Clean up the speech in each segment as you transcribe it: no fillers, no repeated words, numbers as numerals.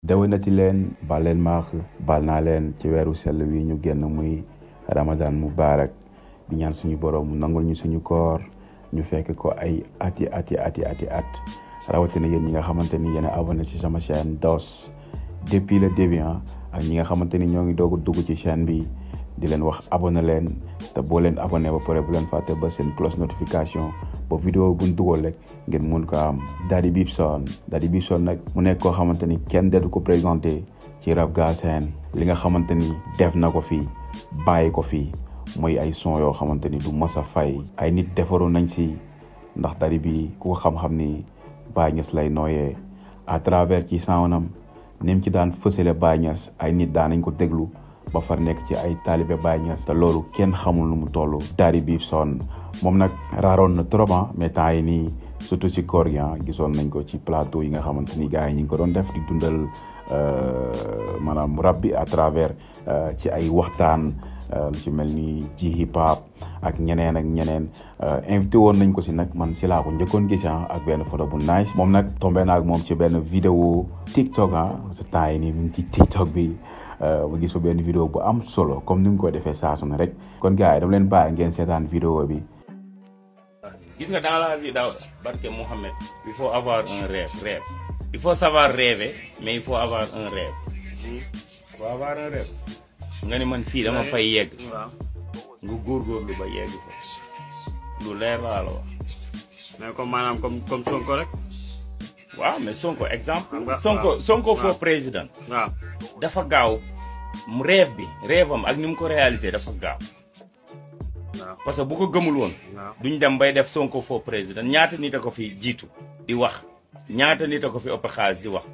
déwénati leen baal leen maax baal naa leen ci weeru sell wi ñu génn muy Ramadan Mubarak di ñaan suñu borom mu nangul ñu suñu koor ñu fekk ko ay at rawatina yéen ñi nga xamante ni yéen a abonné ci sama chaîne DOS depuis le début ak ñi nga xamante ni ñoo ngi doog a dugg ci chaîne bi di leen wax abonné leen te boo leen abonné ba pare bu leen fàtte ba seen cloche notification ba vidéo buñ dugal rek ngeen mun ko am. Daddy Bibson nag mu nekk koo xamante ni kenn deetu ko présenté ci rap Galsen li nga xamante ni def na ko fii bàyyi ko fii mooy ay son yoo xamante ni du mos a fay. ay nit defaroon nañ si ndax Daddy bi ku ko xam-xam ni Baye Niass lay nooyee à travers ci soundam ni mu ci daan fësale Baye Niass ay nit daan nañ ko déglu ba far nekk ci ay taalibe Baye Niass te loolu kenn xamul nu mu toll. Daddy Bibson moom nag raaroon na trop mais temps yi nii surtout ci koor gi gisoon nañ ko ci plateau yi nga xamante ni gars yi ñu ngi ko doon def di dundal maanaam rap bi à travers ci ay waxtaan lu ci mel ni ji hip hop ak ñeneen invité woon nañ ko si nag man si laa ko njëkkoon gis ak benn photo bu nice. moom nag tombé naa ak moom ci benn vidéo TikTok ce temps yi nii mu ngi ci TikTok bi. ma gis fa benn vidéo bu am solo comme ni mu ko defee saa su ne rek kon gars yi dama leen bàyyi ngeen seetaan vidéo bi. gis nga dans la vie Daouda barke Mohamed il faut avoir un rêve il faut savoir rêver mais il faut avoir un rêve. nga ni man fii dama fay yegg. nga góorgóorlu ba yegg fa. lu leer laa la wax. mais comme maanaam comme Sonko rek. waaw mais Sonko exemple. Sonko faux président. waaw dafa gaaw rêve am ak ni mu ko réalisé dafa gaaw. parce que bu ko gëmul woon. duñ dem bay def Sonko faux président ñaata nit a ko fi jiitu di wax ñaata nit a ko fi ëpp xaalis di wax.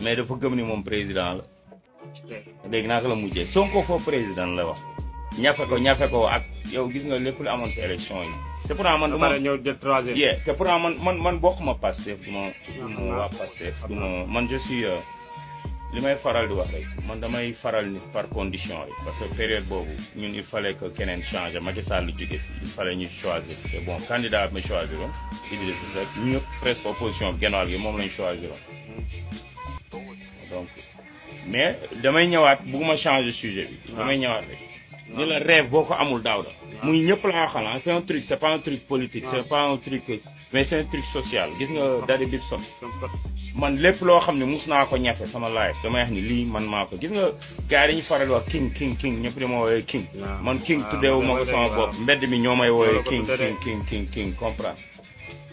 mais dafa gëm ni moom président la. léegi naka la mujjee Sonko faux président la wax. ñafe ko ak yow gis nga lépp lu amoon si élection yi. te pourtant man duma ñëw jël troisième. te pourtant man bokkuma Pastef du ma waa Pastef du ma man je suis li may faral di wax rek man damay faral nit par condition rek parce que période boobu ñun il fallait que keneen changer Macky Sall jóge fi il fallait ñu choisir te bon candidat bi ma choisir woon Idrissa Seck ñëpp presque opposition bi genn-wàll gi moom lañ choisir woon donc mais damay ñëwaat bugguma changer sujet bi damay ñëwaat rek ni la rêve boo ko amul Daouda muy ñëpp la waxal c'est un truc c'est pas un truc politique c'est pas un truc mais c'est un truc social gis nga Daddy Bibson man lépp loo xam ne mus naa ko ñafe sama life damay wax ni lii man maa ko gis nga gars yi dañuy faral wax king ñëpp di ma woowee king man king tuddeewu ma ko sama bopp mbedd mi ñoo may woowee king comprendre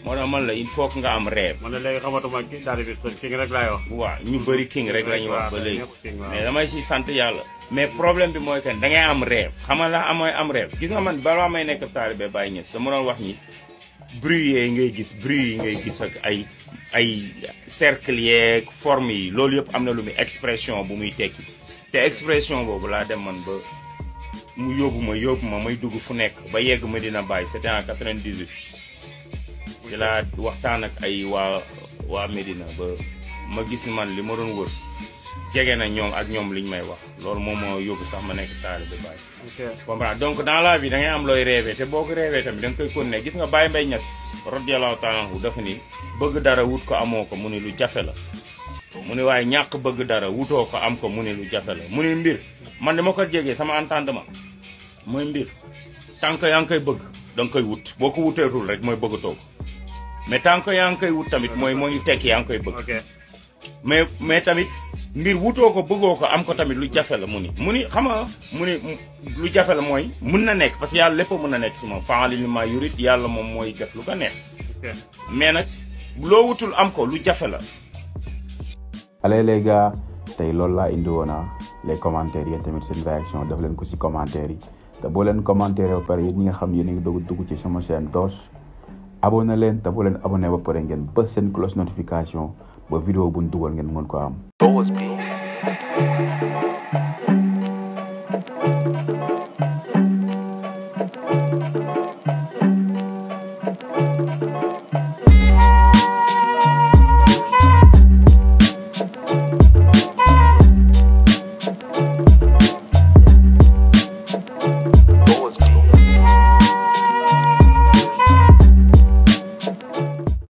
moo tax man la il faut que nga am rêve. man la léegi xamatuma Daddy Bibson king rek laay wax. waaw ñu bëri king rek la ñuy wax ba léegi mais damay si sant yàlla. mais problème bi mooy que da ngay am rêve xam nga la am rêve gis nga man balaa may nekk taalibe Baye Niass dama doon wax ni bruit yi ngay gis ak ay cercle yeeg forme yi loolu yëpp am na lu muy expression bu muy tekki te expression boobu laa dem man ba mu yóbbu ma may dugg fu nekk ba yegg Medina Baye c'était en 98. ci laa waxtaan ak ay waa Medina ba ma gis ni man li ma doon wër jege na ñoom ak ñoom liñ may wax loolu moom moo yóbbu sax ma nekk taalibe Baye. comprends donc dans la vie da ngay am looy rêvé te boo ko rêvé tamit da nga koy continuer gis nga Baye Mbaye Niass radiyallahu ta'ala anhu dafa ni bëgg dara wut ko amoo ko mu ni lu jafe la mu ni waaye ñàkk bëgg dara wutoo ko am ko mu ni lu jafe la mu ni mbir man dama ko jegee sama entendement mooy mbir tant que yaa ngi koy bëgg da nga koy wut boo ko wuteetul rek mooy bëggatoo ko mais tant que yaa ngi koy wut tamit mooy moo ñu tekki yaa ngi koy bëgg mais tamit mbir wutoo ko bëggoo ko am ko tamit lu jafe la mu ni xam nga mu ni lu jafe la mooy mun na nekk parce que yàlla lépp mën na nekk si moom faali li ma yurit yàlla moom mooy def lu ko neex mais nag loo wutul am ko lu jafe la. allez les gars tey loolu laa indi woon les commentaires yéen tamit seen réaction def leen ko si commentaire yi te boo leen commentaire ba pare yéen ñi nga xam yéen a ngi dugg ci sama chaîne DOS abonné leen te boo leen abonné ba pare ngeen bës seen cloche notification ba vidéo buñ dugal ngeen mën ko am.